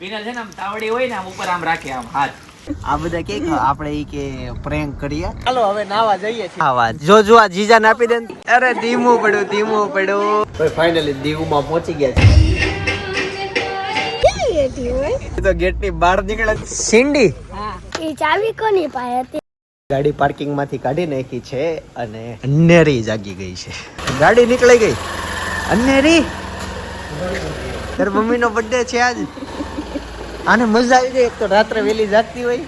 Winner છે ને આમ તાવડી હોય ને આમ ઉપર આમ રાખે આમ હાથ. આ બધા કે આપણે ઈ કે પ્રેન્ક કરીએ. ચાલો હવે નાવા જઈએ છીએ. આ વાત જો આ જીજા ને આપી દે. અરે ધીમું પડ્યું. તો ફાઇનલી દીવમાં પહોંચી ગયા છે. તો ગેટ ની બહાર નીકળે સિંડી. હા એ ચાવી કોની પાસે હતી? ગાડી પાર્કિંગ માંથી કાઢી નાખી છે અને અન્નેરી જાગી ગઈ છે. ગાડી નીકળી ગઈ. અન્નેરી તાર મમ્મી નો બર્થડે છે આજ. આને મજા આવી જાય. એક તો રાત્રે વેલી જાગતી હોય.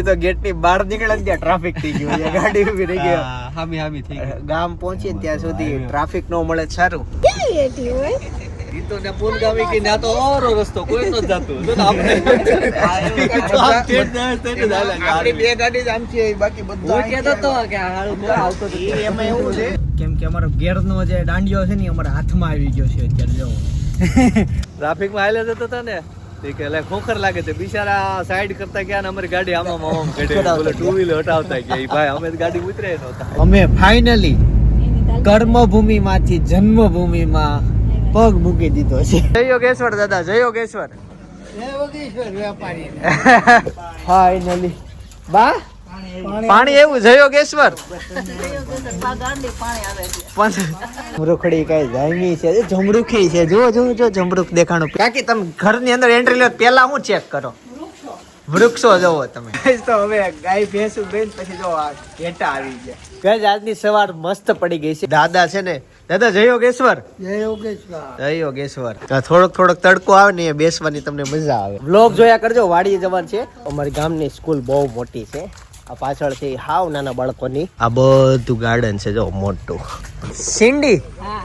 તો ગેટ ની બહાર નીકળે ત્યાં ટ્રાફિક થઈ ગયું છે. ગાડી ઉભી રહી ગઈ. હામી થઈ ગઈ. ગામ પહોંચી ને ત્યાં સુધી ટ્રાફિક નો મળે સારું. કેવી હતી હોય? ઈ તો ને પુલ ગામી કે ના તો ઓરો રસ્તો કોઈ નો જાતું. જો આપણે આપણી બે ગાડી જ આમ છે બાકી બધા હું કહેતો તો કે હારું નો આવતો તો એમાં એવું છે કેમ કે અમારો ગેર નો જે દાંડિયો છે ને અમારા હાથમાં આવી ગયો છે અત્યારે જો ટ્રાફિક માં હાલે જતો તો ને કે લે ખોખર લાગે છે બિચારા સાઈડ કરતા ગયા ને અમારી ગાડી આમાં કાઢે બોલે ટુ વ્હીલર હટાવતા ગયા ભાઈ અમે ગાડી ઉતરે નહોતા. અમે ફાઇનલી કર્મભૂમિ માંથી જન્મભૂમિમાં પગ મૂકી દીધો છે. જય યોગેશ્વર દાદા, જય યોગેશ્વર. ફાઇનલી બા પાણી એવું જય યોગેશ્વર. જમરૂખડી કઈ જામી છે, જમરૂખી છે. જો જમરૂખ દેખાણું. કાકી તમે ઘરની અંદર એન્ટ્રી લો પેલા હું ચેક કરો વૃક્ષો જોવો તમે. તો હવે ગાય ભેંસું બેન પછી જો આ ઘેટા આવી ગયા. ગાય આજની સવાર મસ્ત પડી ગઈ છે. દાદા છે ને દાદા જય યોગેશ્વર. જય યોગેશ્વર. થોડોક તડકો આવે ને એ બેસવાની તમને મજા આવે. વ્લોગ જોયા કરજો. વાડીએ જવાનું છે. અમારી ગામની સ્કૂલ બહુ મોટી છે. આ પાછળ છે હાવ નાના બાળકોની. આ બધું ગાર્ડન છે જો મોટું. સિંડી. હા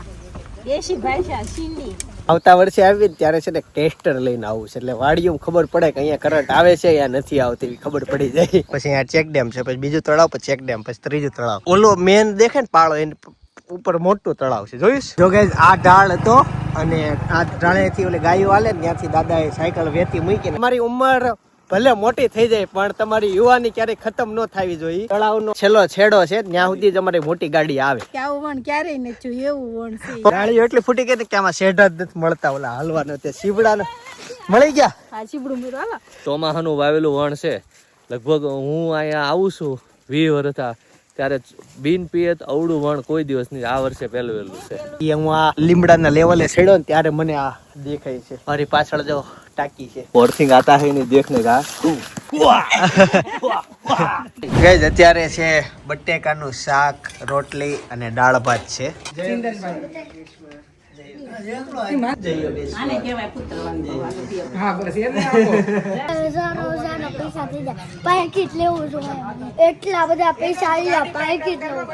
દેશી ભાષા સિંડી. આવતા વર્ષે આવી ત્યારે છે ને ટેસ્ટર લઈને આવું છે એટલે વાડીઓ ખબર પડે કે અહીંયા કરંટ આવે છે યા નથી આવતી ખબર પડી જાય. પછી અહીંયા ચેક ડેમ છે, પછી બીજું તળાવ, પછી ચેક ડેમ, પછી ત્રીજું તળાવ. ઓલો મેન દેખે ને પાળો એની ઉપર મોટું તળાવ છે જોઈશ. જો ગાઈસ આ ઢાળ હતો અને આ ઢાળેથી ઓલે ગાયો હાલે ને ત્યાંથી દાદાએ સાયકલ વેતી મૂકી. તમારી ઉંમર ભલે મોટી થઈ જાય પણ તમારી યુવાની ક્યારેય ખતમ ન થવી જોઈએ. તળાવનો છેલ્લો છેડો છે ત્યાં સુધી જ અમારી મોટી ગાડી આવે. આવું વણ ક્યારેય નથી એવું વણ છે. ગાડીઓ એટલી ફૂટી ગઈ કે આમાં શેઢા જ નથી મળતા. ઓલા હલવાનો તે સીવડાનો મળી ગયા. હા સીબડું મીરો આવા ચોમાહાનું વાવેલું વણ છે. લગભગ હું અહીંયા આવું છું 20 વર્ષ ત્યારે બિન પિયત અવળું વણ કોઈ દિવસ નહીં. આ વર્ષે પહેલું વહેલું છે. હું આ લીમડાના લેવલે છેડ્યો ને ત્યારે મને આ દેખાય છે. મારી પાછળ જો ટાકી છે. પોર્થિંગ આતા હે ની દેખને કા ગાઈસ અત્યારે છે બટેકાનું શાક, રોટલી અને દાળ ભાત છે. પેકેટ લેવું જોઈએ. એટલા બધા પૈસા આવ્યા પેકેટ લેવું.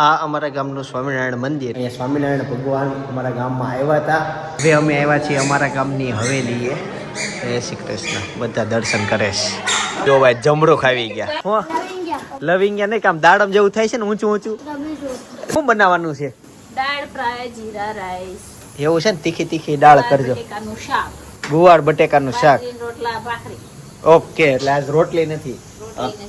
આ અમારા ગામનું સ્વામિનારાયણ મંદિર. અહીંયા સ્વામિનારાયણ ભગવાન અમારા ગામમાં આવ્યા હતા. હવે અમે આવ્યા છીએ અમારા ગામની હવેલીએ. જય શ્રી કૃષ્ણ. બધા દર્શન કરે છે. જો ભાઈ જમરૂખ આવી ગયા. લવિંગિયા નહીં કામ દાડમ જેવું થાય છે ને ઊંચું. શું બનાવવાનું છે? દાળ ફ્રાય જીરા રાઈસ. એવું છે ને તીખી દાળ કરજો. બટેકાનું શાક. ગુવાર બટેકાનું શાક. રોટલા ભાખરી. ઓકે એટલે આજ રોટલી નથી.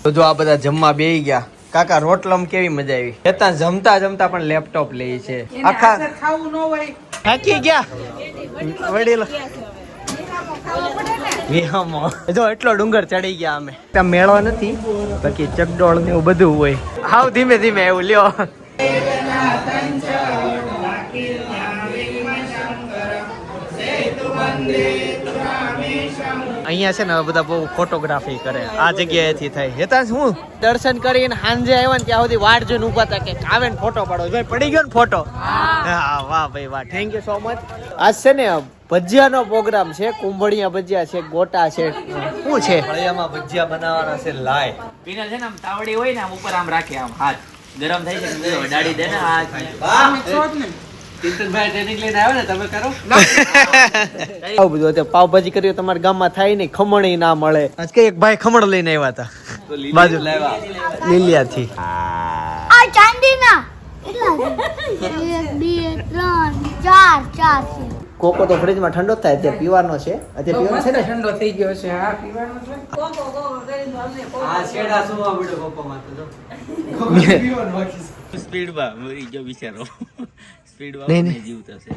તો જો આ બધા જમવા બેહી ગયા. કાકા રોટલામાં કેવી મજા આવી? જતા જમતા પણ લેપટોપ લે છે. આખા ખાવું ન હોય થાકી ગયા વડીલો. જો એટલો ડુંગર ચડી ગયા અમે. ત્યાં મેળો નથી બાકી ચકડોળ ને એવું બધું હોય. હાવ ધીમે એવું લ્યો. અહીંયા છે ને બધા બહુ ફોટોગ્રાફી કરે. આ જગ્યાએથી થાય. હેતા હું દર્શન કરીને સાંજે આવ્યા ને ત્યાં સુધી વાટ જોઈને ઉભા હતા કે આવે ને ફોટો પાડો. ભાઈ પડી ગયો ને ફોટો. હા વાહ ભાઈ વાહ, થેન્ક યુ સો મચ. આજ છે ને ભજીયાનો પ્રોગ્રામ છે. કુંભળિયા ભજીયા છે, ગોટા છે. શું છે? ફળિયામાં ભજીયા બનાવવાના છે લાય. વિનર છે ને આમ તાવડી હોય ને આમ ઉપર આમ રાખે આમ હાથ ગરમ થાય છે ને ડાડી દે ને હાથ. ચિંતનભાઈ ટ્રેનિંગ લઈને આવ્યો ને તમે કરો. આવું બધું અત્યારે પાવભાજી કરી તમારા ગામમાં થાય નહીં, ખમણ ના મળે. આજ કે એક ભાઈ ખમણ લઈને આવ્યા હતા બાજુ લીલિયાથી. આ ચાંદીના કેટલા છે? 1 2 3 4 છે. કોકો તો ફ્રીજમાં ઠંડો થાય અત્યારે પીવાનો છે. અત્યારે પીવાનો છે ને ઠંડો થઈ ગયો છે. હા પીવાનો છે. આ શેડા સુવા મળ્યો કોકોમાં તો જો. સ્પીડમાં મરી ગયો બિચારો. સ્પીડ નહીં, વાળો જીવતો છે.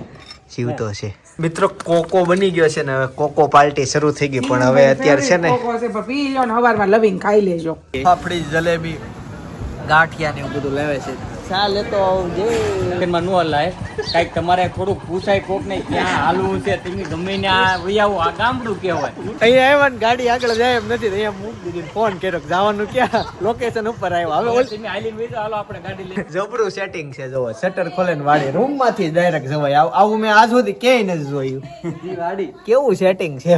જીવતો છે. મિત્રો કોકો બની ગયો છે ને હવે કોકો પાર્ટી શરૂ થઈ ગઈ પણ હવે અત્યારે છે ને કોકો છે, પણ પી લો ને હવારમાં લવીને ખાઈ લેજો. ફાફડી જલેબી ગાંઠિયા ને એવું બધું લાવે છે. ચા લેતો આવજે. માં નો હલાય કાંઈક તમારે થોડુંક પૂછાય કોક ને ક્યાં હાલવું છે તમે ગમે ને આ વૈયાવું આ ગામડું કહેવાય. અહીંયા આવ્યા ને ગાડી આગળ જાય એમ નથી અહીંયા મૂકી દીધી ફોન કર્યો કે જવાનું ક્યાં લોકેશન ઉપર આવ્યા હવે તમે હાલીને વઈ જાઓ, હાલો આપણે ગાડી લઈ. જબરું સેટિંગ છે જોવો શટર ખોલે ને વાડી રૂમ માંથી ડાયરેક્ટ જવાય આવું મેં આજ સુધી ક્યાંય નથી જોયું. વાડી કેવું સેટિંગ છે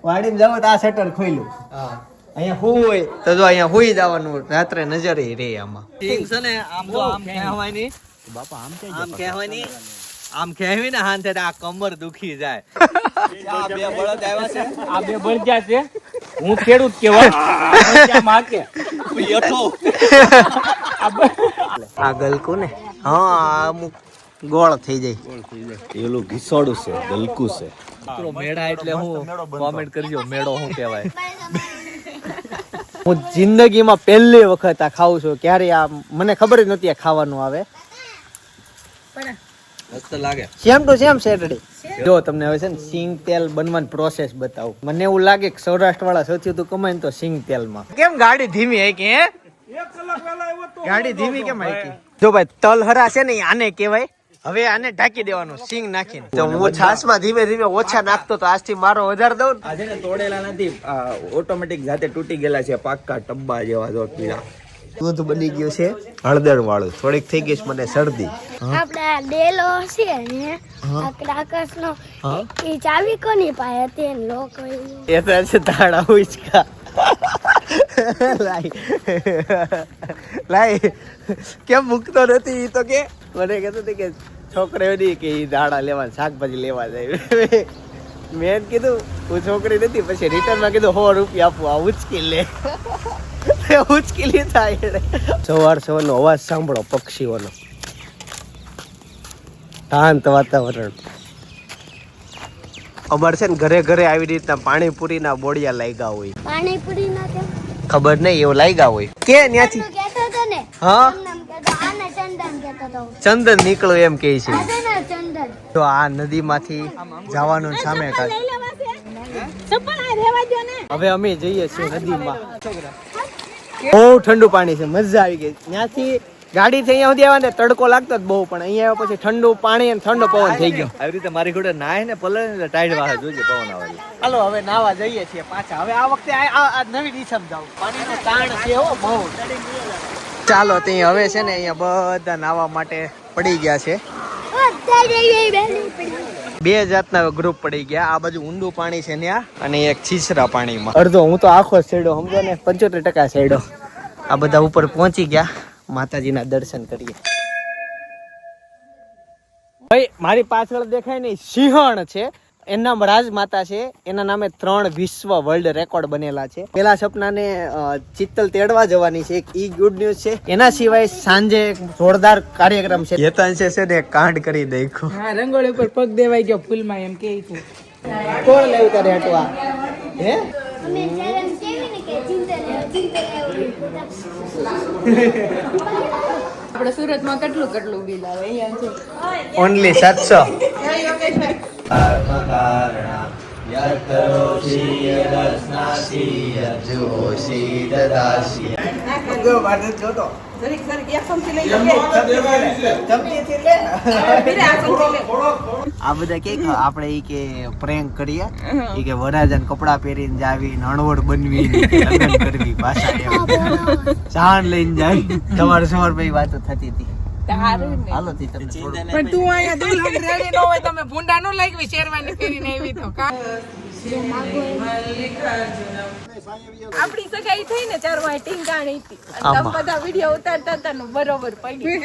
વાડીમાં જાવ તો આ શટર ખોલ્યું અહીંયા હું હોય તો જો અહીંયા હુઈ જવાનું રાત્રે નજરે રે આમાં ઠીક છે ને આમ તો આમ કહેવાય નહીં બાપા આમ કહેવાય નહીં આમ કહેવી ને હાન આ કમર દુખી જાય. આ બે બળદ આવ્યા છે આ બે બળજા છે હું ખેડૂત કેવાય માકે આ ગલકું ને હા અમુક ગોળ થઈ જાય પેલું ઘીસોડું છે ગલકું છે મિત્રો મેળા એટલે હું કોમેન્ટ કરજો મેળો શું કહેવાય. હું જિંદગીમાં પહેલી વખત આ ખાઉં છું ક્યારે આ મને ખબર જ નથી આ ખાવાનું આવે. મસ્ત લાગે. Same to same Saturday. જો તમને હવે છે ને સિંગ તેલ બનવાની પ્રોસેસ બતાવું. મને એવું લાગે કે સૌરાષ્ટ્ર વાળા સૌથી વધુ કમાય ને તો સિંગ તેલમાં. કેમ ગાડી ધીમી હે કે ગાડી ધીમી કેમ હાકી? જો ભાઈ તલ હરા છે ને આને કહેવાય. હવે આને ઢાંકી દેવાનું સિંગ નાખીને. તો હું છાસમાં ધીમે ધીમે ઓછા નાખતો તો આજથી મારો વધારે દઉં. આજે ને તોડેલા નથી ઓટોમેટિક જાતે તૂટી ગયેલા છે પાક્કા ટબ્બા જેવા જો પીળા. દૂધ બની ગયું છે હળદર વાળું. થોડીક થઈ ગઈ છે મને શરદી. આપડા ડેલો છે ને આકાશનો એ ચાવી કોની પાસે તે લોકો એ તો છે તાળા ઉચકા લાઈ કેમ મૂકતો નથી ઈ તો કે મને કહેતો હતી કે છોકરીઓ નહીં કે ઈ દાડા લેવા શાકભાજી લેવા જાય. મેં કીધું હું છોકરી નથી પછી રિટર્નમાં કીધું 100 રૂપિયા આપું આ ઉચકી લે. ઉચકી લીધા એને. સવાર સવારનો અવાજ સાંભળો પક્ષીઓનો શાંત વાતાવરણ. અમારે છે ને ઘરે ઘરે આવી રીતના પાણીપુરીના બોડિયા લાગ્યા હોય. પાણીપુરી ના કેમ ખબર નહીં એવું લાગ્યા હોય કે ત્યાંથી કહેતો તો ને હા નામ કહેતો આને ચંદન કહેતો તો ચંદન નીકળ્યું એમ કે છે. આજે ને ચંદન તો આ નદીમાંથી જવાનું સામે કાઢ. હવે અમે જઈએ છીએ નદીમાં. બહુ ઠંડુ પાણી છે મજા આવી ગઈ. ત્યાંથી ગાડી થી અહીંયા સુધી આવ્યા ને તડકો લાગતો જ બહુ પણ અહીંયા આવ્યા પછી ઠંડુ પાણી અને ઠંડો પવન થઈ ગયો. આવી રીતે મારી ઘોડે નાય ને પલળે ને ટાઈડ વાહે જોજે પવન આવે. હાલો હવે નાવા જઈએ છીએ પાછા. હવે આ વખતે આ નવી ડીશમ જાવ પાણીનો તાણ છે હો બહુ. ચાલો ત્યાં હવે છે ને અહીંયા બધા નાવા માટે પડી ગયા છે. બે જાતના ગ્રુપ પડી ગયા. આ બાજુ ઊંડું પાણી છે ત્યાં અને એક છીછરા પાણીમાં. અડધો હું તો આખો સેડો સમજો ને 75% સેડો. આ બધા ઉપર પહોંચી ગયા. માતાજીના દર્શન કરીએ. ભાઈ મારી પાછળ દેખાય ને સિંહણ છે. એના નામ રાજમાતા છે. એના નામે 3 વિશ્વ વર્લ્ડ રેકોર્ડ બનેલા છે. પેલા સપનાને ચિત્તલ તેડવા જવાની છે એક ઈ ગુડ ન્યૂઝ છે. એના સિવાય સાંજે જોરદાર કાર્યક્રમ છે. હેતાંશે છે ને કાંડ કરી દેખો. હા રંગોળી ઉપર પગ દેવાઈ ગયો ફૂલમાં એમ કે છે. કોણ લેવું તારે હટવા હે? અમે ચેલેન્જ કેવી ને કે ચિંતા આપણે સુરતમાં કેટલું બિલ આવે અહીંયા છે ઓનલી 700. આ બધા કે આપણે ઈ કે પ્રેન્ક કરીએ ઈ કે વરાજાને કપડા પહેરીને જાવી નણવડ બનવી લગ્ન કરવી ભાષા ચાંદ લઈને જાય. સવાર ભાઈ વાતો થતી હતી. હાલો થી તમને થોડું પણ તું અહીંયા દુલ્હન રેડી ન હોય તમે ભૂંડા ન લાગવી શેરવાની પહેરીને આવી તો આપણી સગાઈ થઈ ને 4 વાય ટીંગાણી હતી અને તમે બધા વિડિયો ઉતારતા હતા ને બરોબર પડી.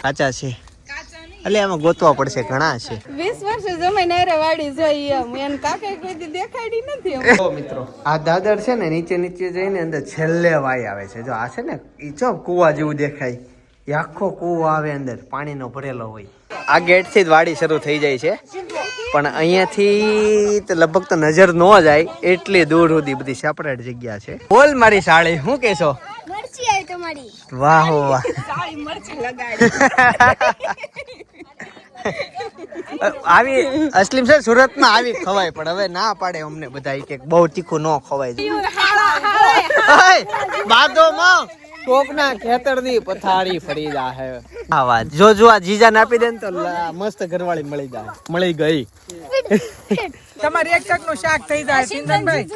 કાચા છે એટલે આમાં ગોતવા પડશે ઘણા છે. 20 વર્ષે જમે નારે વાડી જોઈ એમ એન કાકે કોઈ દી દેખાડી નથી એમ. જો મિત્રો આ દાદર છે ને નીચે જઈને અંદર છેલ્લે વાય આવે છે. જો આ છે ને ઈ જો કુવા જેવું દેખાય એ આખો કુવો આવે અંદર પાણીનો ભરેલો હોય. આ ગેટ થી જ વાડી શરૂ થઈ જાય છે પણ અહીંયાથી તો લગભગ તો નજર ન જાય એટલી દૂર સુધી બધી સેપરેટ જગ્યા છે. બોલ મારી સાળી શું કહેશો? મરચી આવી તમારી. વાહ વાહ. કાળી મરચી લગાડી. આવી અસલીમ છે સુરતમાં આવી ખવાય પણ હવે ના પાડે અમને બધા કે બહુ તીખું ન ખવાય. બાદોમાં કોકના ખેતરની પથારી ફરી જાહે. આ વાત જો આ જીજાને આપી દે ને તો મસ્ત ઘરવાળી મળી જાય. મળી ગઈ. તમારે એક ટકનું શાક થઈ જાય સિંધનભાઈ.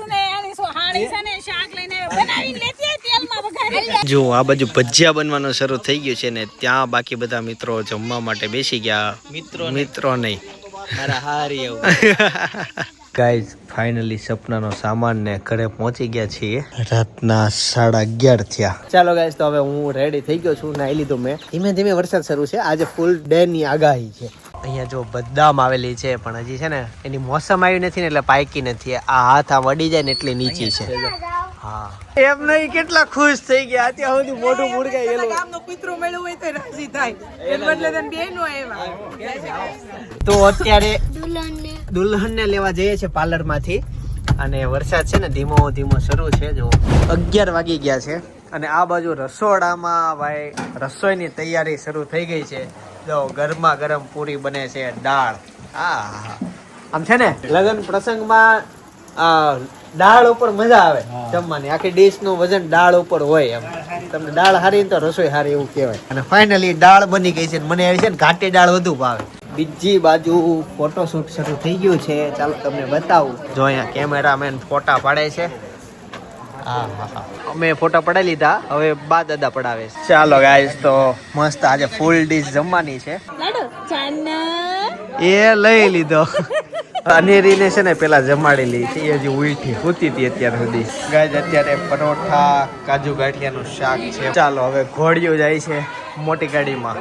જો આ બાજુ ભજીયા બનવાનું શરૂ થઈ ગયું છે ને ત્યાં બાકી બધા મિત્રો જમવા માટે બેસી ગયા. મિત્રો નહીં મારા હારી એવું. ગાઈઝ ફાઇનલી સપનાનો સામાન ને ઘરે પહોંચી ગયા છીએ. રાતના 11:30 થયા. ચાલો ગાઈઝ તો હવે હું રેડી થઈ ગયો છું. નાઈ લીધું મેં. ધીમે ધીમે વરસાદ શરૂ છે. આજે ફૂલ ડે ની આગાહી છે. અહીંયા જો બદામ આવેલી છે પણ હજી છે ને એની મોસમ આવી નથી ને એટલે પાકી નથી. આ હાથ આમ અડી જાય ને એટલી નીચી છે. હા એમ નહીં કેટલા ખુશ થઈ ગયા અત્યારે સુધી મોઢું મુરગાય ગામનો કૂતરો મળ્યો હોય તો રાજી થાય. એ બદલે તને બેનો આવ્યા. તો અત્યારે દુલ્હનને દુલ્હનને લેવા જઈએ છે પાર્લર માંથી અને વરસાદ છે ને ધીમો ધીમો શરૂ છે. જો 11 વાગી ગયા છે અને આ બાજુ રસોડામાં ભાઈ રસોઈની તૈયારી શરૂ થઈ ગઈ છે. જો ગરમા ગરમ પૂરી બને છે. દાળ આમ છે ને લગ્ન પ્રસંગમાં દાળ ઉપર મજા આવે જમવાની. આખી ડીશ નું વજન દાળ ઉપર હોય. એમ તમને દાળ હારી તો રસોઈ હારી એવું કહેવાય. અને ફાઇનલી દાળ બની ગઈ છે. મને આવી છે ને ઘાટી દાળ વધુ ભાવે. બીજી બાજુ ફોટોશૂટ શરૂ થઈ ગયું છે. ચાલો તમને બતાવું. જો અહીંયા કેમેરામેન ફોટા પાડે છે. અમે ફોટા પડાવી લીધા. હવે બા દાદા પડાવે. ચાલો ગાઈસ તો મસ્ત આજે ફૂલ ડીશ જમવાની છે. એ લઈ લીધો. અનેરીને છે ને પેલા જમાડી લી છે. એ હજી ઉઠી હોતી હતી અત્યાર સુધી. ગાઈસ અત્યારે પરોઠા કાજુ ગાંઠિયાનું શાક છે. ચાલો હવે ઘોડિયું જાય છે મોટી ગાડીમાં.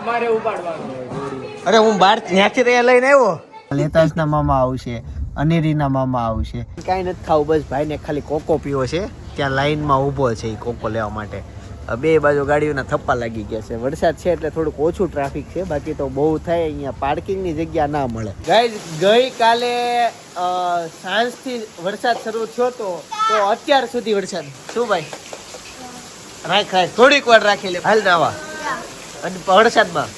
અરે હું બહાર ત્યાંથી ત્યાં લઈને આવ્યો. લેતાસના મામા આવશે, અનેરીના મામા આવશે. કાંઈ નથી ખાવું બસ ભાઈને ખાલી કોકો પીવો છે. ત્યાં લાઈનમાં ઊભો છે એ કોકો લેવા માટે. બે બાજુ ગાડીઓના થપ્પા લાગી ગયા છે. વરસાદ છે એટલે થોડુંક ઓછું ટ્રાફિક છે. બાકી તો બહુ થાય. અહીંયા પાર્કિંગની જગ્યા ના મળે. ગઈકાલે સાંજથી વરસાદ શરૂ થયો તો અત્યાર સુધી વરસાદ. શું ભાઈ રાખ થોડીક વાર રાખી લે. હાલ નાવા અને વરસાદમાં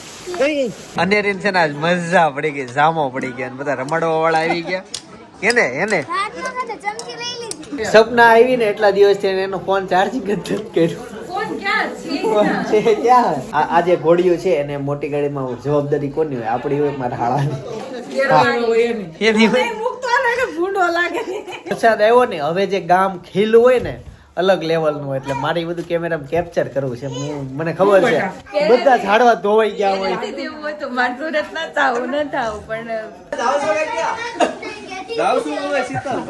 અનેરીન છે ને મજા પડી ગઈ. જામો પડી ગયા અને બધા રમાડવા વાળા આવી ગયા. એને સપના આવી ને એટલા દિવસ થી એનો ફોન ચાર્જિંગ જ નથી કર્યું. આજે ઘોડિયું છે અને મોટી ગાડીમાં જવાબદારી કોની હોય? આપડી હોય મારા હાળાની. વરસાદ આવ્યો ને હવે જે ગામ ખીલું હોય ને અલગ લેવલ નું એટલે મારી બધું કેમેરામાં કેપ્ચર કરવું છે. મને ખબર છે બધા ઝાડવા ધોવાઈ ગયા હોય.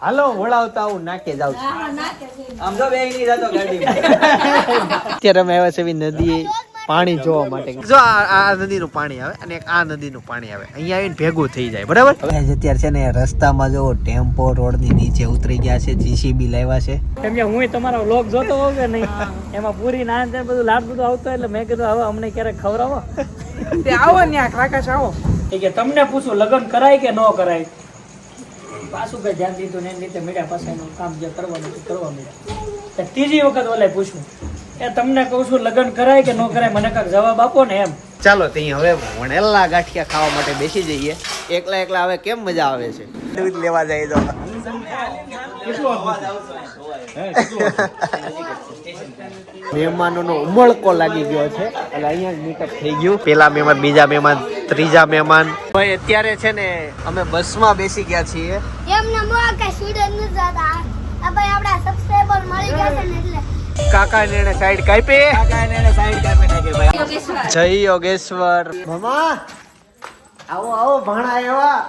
હાલો વળાવતા આવું નાકે જાવ છું. આમ તો બે નહીં જતો ગાડીમાં. અત્યારે અમે આવ્યા છે નદી પાણી જોવા માટે. જો આ નદીનું પાણી આવે અને આ નદીનું પાણી આવે અહીંયા આવીને ભેગું થઈ જાય. બરાબર. અત્યારે છે ને રસ્તામાં જો ટેમ્પો રોડ ની નીચે ઉતરી ગયા છે. જીસીબી લાવ્યા છે. કેમ કે હું તમારો વ્લોગ જોતો હોઉં કે નહીં એમાં પૂરી ના બધું લાડ બધું આવતો એટલે મેં કીધું હવે અમને ક્યારેક ખવડાવો. આવો ને આકાશ આવો. કે તમને પૂછું લગ્ન કરાય કે ન કરાય. પાછું કઈ ધ્યાન દીધું ને એની રીતે મીડિયા પાસેનું કામ જે કરવાનું કરવા મીડિયા. ત્રીજી વખત ઓલે પૂછું એ તમને કહું છું લગ્ન કરાય કે ન કરાય મને કાંઈક જવાબ આપો ને એમ. ચાલો ત્યાં હવે વણેલા ગાંઠિયા ખાવા માટે બેસી જઈએ. એકલા એકલા હવે કેમ મજા આવે છે. દૂધ લેવા જાય તો મહેમાનોનો ઉમળકો લાગી ગયો છે એટલે અહીંયા જ મીટઅપ થઈ ગયું. પેલા મહેમાન, બીજા મહેમાન, ત્રીજા મહેમાન. ભાઈ અત્યારે છે ને અમે બસમાં બેસી ગયા છીએ. એમને મોકા સ્ટુડન્ટ ન જતા. આ ભાઈ આપડા સબસ્ક્રાઇબર મળી ગયા છે ને એટલે કાકા ને સાઈડ કાપી. જય યોગેશ્વર. મામા આવો આવો ભાણા એવા.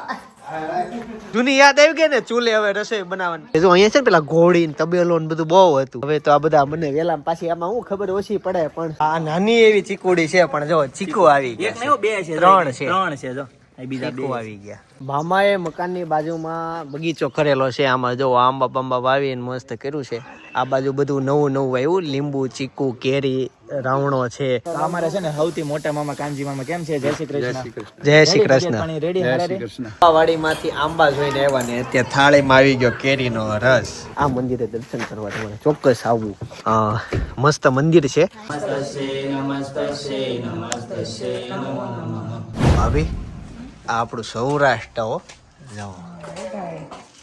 જૂની યાદ આવી ગઈ ને ચૂલે હવે રસોઈ બનાવવાની. જો અહીંયા છે ને પેલા ઘોડી ને તબેલો ને બધું બહુ હતું. હવે તો આ બધા મને વેલા પાછી આમાં હું ખબર ઓછી પડે પણ આ નાની એવી ચીકુડી છે પણ જો ચીકુ આવી ગયા. બે છે, ત્રણ છે જો બીજા બે આવી ગયા. મામાએ મકાનની બાજુમાં બગીચો કરેલો છે. આમાં જો આંબા પાંબા વાવીને મસ્ત કર્યું છે. આ બાજુ બધું નવું નવું આવ્યું. લીંબુ, ચીકુ, કેરી રાવણો છે. અમારે છે ને સૌથી મોટા મામા કાનજી મામા કેમ છે? જય શ્રી કૃષ્ણ. જય શ્રી કૃષ્ણ. રેડી વાડીમાંથી આંબા જોઈને આવ્યા ને ત્યાં થાળીમાં આવી ગયો કેરીનો રસ. આ મંદિરે દર્શન કરવા તમારે ચોક્કસ આવવું. મસ્ત મંદિર છે. ભાભી આ આપણું સૌરાષ્ટ્ર હો. જાઓ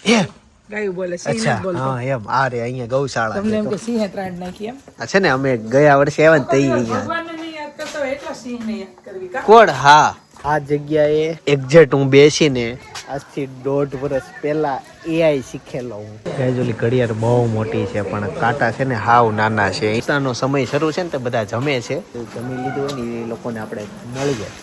એ ગાયું બોલે સિંહ અચ્છા બોલતો. હા એમ આ રે અહીંયા ગૌશાળા તમને એમ છે કે સિંહે ત્રાડ નાખી એમ? આ છે ને અમે ગયા વર્ષે આવ્યા ને તઈ અહીંયા ભગવાનને નહીં યાદ કરતો હોય એટલા સિંહને યાદ કરવી કા? કોણ હા આ જગ્યાએ એક્ઝેક્ટ હું બેસીને આજથી 1.5 વર્ષ પહેલા એઆઈ શીખેલો હું. ગેજુલી ઘડિયાળ બહુ મોટી છે પણ કાંટા છે ને હાવ નાના છે. ઈસ્તાનો સમય શરૂ છે ને તે બધા જમે છે. જમી લીધું હોય ને એ લોકોને આપણે મળી જાય.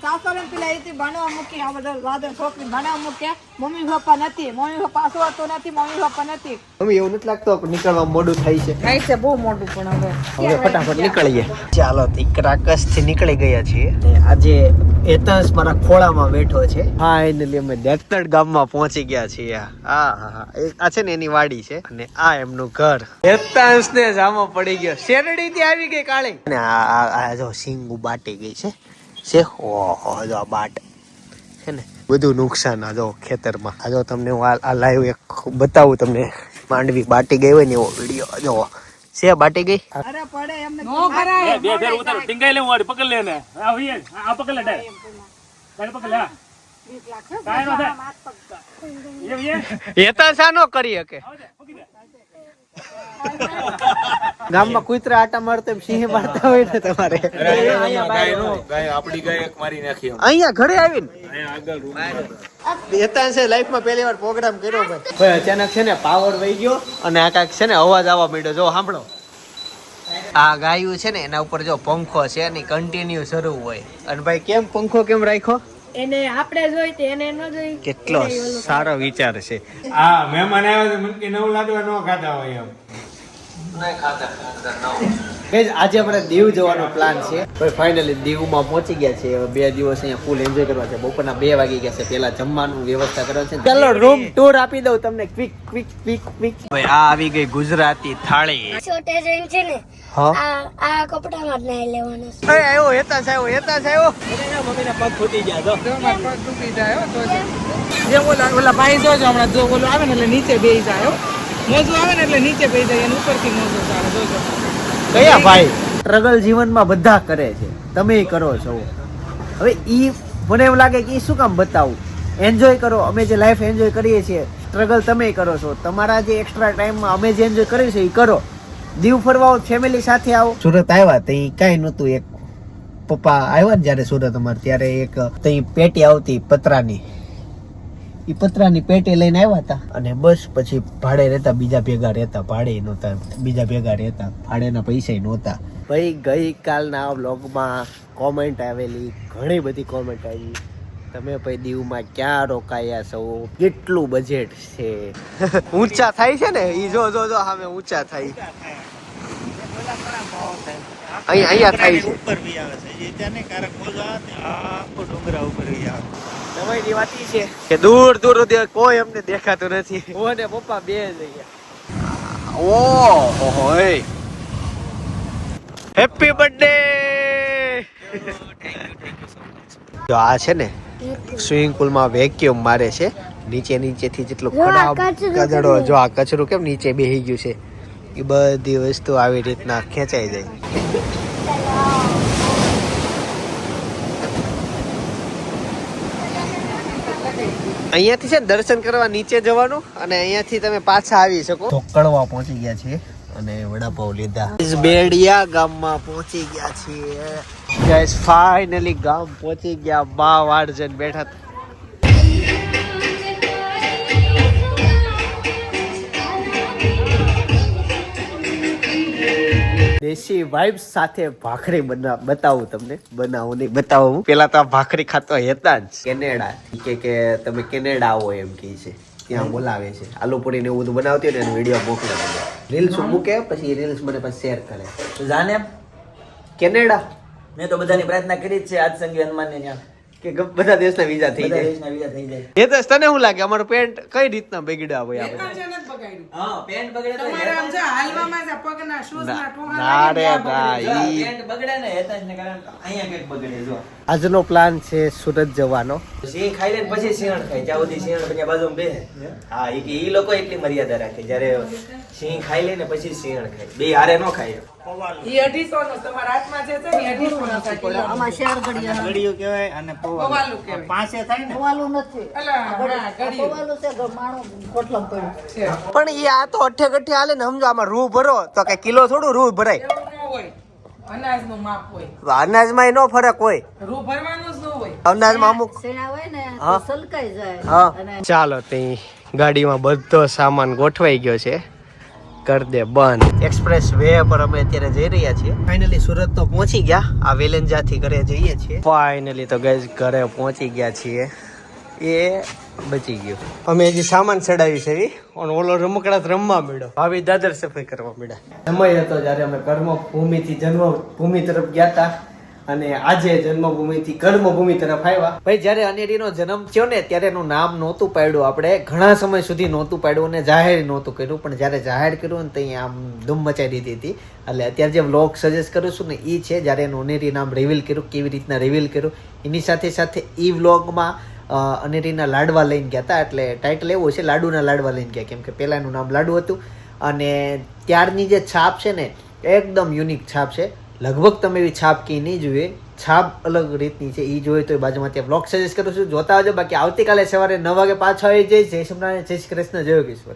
સાસરે પેલા એથી ભણવા મૂકી આ બધા દાદા છોકરી ભણવા મૂક્યા. મમ્મી પપ્પા નથી, મમ્મી પપ્પા આસવાતો નથી, મમ્મી પપ્પા નથી. મમ્મી એવું નથી લાગતું કે નીકળવા મોડું થાય છે? થાય છે બહુ મોટું પણ હવે ફટાફટ નીકળીએ. ચાલો દીકરાકસ થી નીકળી ગયા છીએ. આજે એતસ મારા ખોળામાં બેઠો છે. ફાઇનલી અમે દેખતડ ગામમાં પહોંચી ગયા છીએ. હા હા હા આ છે ને એની વાડી છે અને આ એમનું ઘર. એતસ ને જામો પડી ગયો. શેરડી થી આવી ગઈ કાળી. અને આ જો સિંગુ બાટી ગઈ છે. ઓહો જો આ બાટ છે ને બધું નુકસાન. આ જો ખેતરમાં આ જો તમને હું આ લાઈવ એક બતાવું તમને. માંડવી બાટી ગઈ હોય ને એવો વિડીયો જો છે. બાટી ગઈ. અરે પડે એમને નો કરાય. બે ફેર ઉતારો ટીંગાઈ લે વાડી પકડ લે ને આ હોય આ પકડ લે ડાય ડાય પકડ લે કાય નો થાય એ તો સાનો કરી શકે. ગામમાં કૂતરા આટા મારતો એમ સિંહ મારતા હોય ને તમારે અહીંયા ઘરે આવીને એતા છે લાઈફમાં પહેલી વાર પ્રોગ્રામ કર્યો ભાઈ. અચાનક છે ને પાવર વહી ગયો અને આ કાંઈક છે ને અવાજ આવવા માંડ્યો. જો સાંભળો આ ગાયું છે ને એના ઉપર જો પંખો છે એની કન્ટિન્યુ શરૂ હોય. અને ભાઈ કેમ પંખો કેમ રાખ્યો? એને આપણે જોઈ તે એને ન જોઈ. કેટલો સારો વિચાર છે. હા મહેમાન આવ્યા તો મને કે નવું લાડવા ન ખાતા હોય એમ. Guys, આજે આપણે દીવ જવાનો પ્લાન છે. ભાઈ ફાઇનલી દીવમાં પહોંચી ગયા છે. હવે 2 દિવસ અહીંયા ફૂલ એન્જોય કરવા છે. બપોરના 2 વાગી ગયા છે. પહેલા જમવાનું વ્યવસ્થા કરવાની છે. ચાલો રૂમ ટૂર આપી દઉં તમને ક્વિક ક્વિક ક્વિક ક્વિક. ભાઈ આ આવી ગઈ ગુજરાતી થાળી. છોટે જઈને છે ને હા આ કપડામાં જ નાઈ લેવાનો છે. એ આવ્યો હેતાશ આવ્યો હેતાશ આવ્યો. મમ્મીના પગ ફૂટી ગયા તો જો મારા પગ તૂટી જાય હો તો જે ઓલા ભાઈ જોજો હમણાં જો ઓલો આવે ને એટલે નીચે બેસી જાય હો. મોજું આવે ને એટલે નીચે બેસી જાય. એની ઉપરથી મોજું ચાલે જોજો. કયા ભાઈ? સ્ટ્રગલ જીવનમાં બધા કરે છે. તમે કરો છો. હવે ઈ મને એવું લાગે કે ઈ શું કામ બતાવું. એન્જોય કરો. અમે જે લાઈફ એન્જોય કરીએ છીએ સ્ટ્રગલ તમે કરો છો. તમારા જે એક્સ્ટ્રા ટાઈમમાં અમે જે એન્જોય કરીએ છીએ એ કરો. દીવ ફરવા ફેમિલી સાથે આવો. સુરત આવ્યા તો કાંઈ નહોતું. એક પપ્પા આવ્યા ને જ્યારે સુરત અમારે ત્યારે એક તઈ પેટી આવતી પતરાની. એ પતરાની પેટી લઈને આવ્યા હતા અને બસ પછી ભાડે રહેતા બીજા ભેગા રહેતા. ભાડે નહોતા બીજા ભેગા રહેતા. ભાડેના પૈસા નહોતા. ભાઈ ગઈકાલના વ્લોગમાં કોમેન્ટ આવેલી ઘણી બધી કોમેન્ટ આવી. તમે ભાઈ દીવમાં ક્યાં રોકાયા છો? કેટલું બજેટ છે? ઊંચા થાય છે ને ઈ જો જો જો સામે ઊંચા થાય. અહીંયા થાય છે. ઉપર બી આવે છે. ત્યાંને કારક મોજો આવે આખો ડુંગરા ઉપર બી આવે. સમયની વાત ઈ છે કે દૂર દૂર સુધી કોઈ અમને દેખાતું નથી. હું અને પપ્પા બે જ ગયા. ઓહો હેપી બર્થડે. જો આ છે ને સ્વિમિંગ પુલમાં વેક્યુમ મારે છે. નીચે નીચેથી જેટલું કચરો જો આ કચરું કેમ નીચે બેસી ગયું છે એ બધી વસ્તુ આવી રીતના ખેંચાઈ જાય. અહીંયાથી છે દર્શન કરવા નીચે જવાનું અને અહીંયાથી તમે પાછા આવી શકો. કડવા પહોંચી ગયા છીએ અને વડાપાવ લીધા. બેડિયા ગામમાં પહોંચી ગયા છીએ. ગાઈસ ફાઇનલી ગામ પહોંચી ગયા. બા વાડ જઈને બેઠા. દેશી વાઇબ્સ સાથે ભાખરી બતાવું તમને. બનાવું નહીં બતાવું. પેલા તો આ ભાખરી ખાતો હતા જ. કેનેડા કે તમે કેનેડા આવો એમ કે છે. ત્યાં બોલાવે છે. આલુ પૂરી ને એવું બધું બનાવતી હોય ને એનો વિડીયો મોકલે. રીલ્સ મૂકે પછી રીલ્સ મને પછી શેર કરે. તો જાને કેનેડા મેં તો બધાની પ્રાર્થના કરી જ છે આજ સંગે હનુમાન ને ત્યાં કે બધા દેશના વિઝા થઈ બધા જાય. દેશના વિઝા થઈ જાય. એ તો તને શું લાગે અમારું પેન્ટ કઈ રીતના બગડ્યા હોય આ બધા? બગાડ્યું હા પેન્ટ બગડે તો તમારે આમ જો હાલવામાં જ આ પગના શૂઝના ટોહા ના રે લાગી ગયા ભાઈ. બગડે. પેન્ટ બગડે ને હેતાજને કારણે અહીંયા કંઈક બગડે જો. આજનો પ્લાન છે સુરત જવાનો. સિંહ ખાઈ લે ને પછી સિંહણ ખાય. જ્યાં સુધી સિંહણ પછી બાજુમાં બેસે. હા ઈ લોકો એટલી મર્યાદા રાખે. જ્યારે સિંહ ખાઈ લે ને પછી સિંહણ ખાય. બે હારે નો ખાય. ઈ 250 નો તમારા હાથમાં જે છે ને 250 નો છે. ગળિયું કહેવાય અને પવાલું કહેવાય. પાંચે થાય ને અલા, હા, ગળ્યું. છે. પણ ઈ આ તો અઠે ગઠે હાલે ને સમજો આમાં રૂ ભરો તો કે કિલો થોડું રૂ ભરાય. એવું ન હોય. અનાજનું માપ હોય. અનાજમાં નો ફરક હોય. રૂ ભરવાનું જ ન હોય. અનાજમાં અમુક હા. ચાલો તે ગાડીમાં બધો સામાન ગોઠવાઈ ગયો છે. કર દે બંધ. એક્સપ્રેસ વે પર અમે અત્યારે જઈ રહ્યા છીએ. ફાઇનલી સુરત તો પહોંચી ગયા. આ વેલેન્જા થી ઘરે જઈએ છીએ. ફાઇનલી તો ગાઈઝ ઘરે પહોંચી ગયા છીએ. એ બચી ગયું. અમે હજી સામાન ચડાવી છે ઓલો રમકડા રમવા મળ્યો. ભાભી દાદર સફાઈ કરવા મળ્યા. સમય હતો જ્યારે અમે કર્મભૂમિથી જન્મભૂમિ તરફ ગયા હતા અને આજે જન્મભૂમિથી કર્મભૂમિ તરફ આવ્યા. ભાઈ જ્યારે અનેરીનો જન્મ થયો ને ત્યારે એનું નામ નહોતું પાડ્યું. આપણે ઘણા સમય સુધી નહોતું પાડ્યું અને જાહેર નહોતું કર્યું. પણ જ્યારે જાહેર કર્યું ને ત્યાં આમ ધૂમ મચાઈ દીધી હતી. એટલે અત્યારે જે વ્લોગ સજેસ્ટ કરું છું ને એ છે જ્યારે એનું અનેરી નામ રિવીલ કર્યું, કેવી રીતના રિવીલ કર્યું. એની સાથે સાથે એ વ્લોગમાં અનેરીના લાડવા લઈને ગયા હતા. એટલે ટાઇટલ એવું છે લાડુના લાડવા લઈને ગયા. કેમ કે પહેલાં એનું નામ લાડુ હતું અને ત્યારની જે છાપ છે ને એકદમ યુનિક છાપ છે. લગભગ તમે એવી છાપ કી નહીં જોઈએ. છાપ અલગ રીતની છે. એ જોઈએ તો બાજુમાં ત્યાં બ્લોગ સજેસ્ટ કરું છું, જોતા આવજો. બાકી આવતીકાલે સવારે 9 વાગે પાછો આવી જઈશ. જય શ્રી કૃષ્ણ, જય યોગેશ્વર.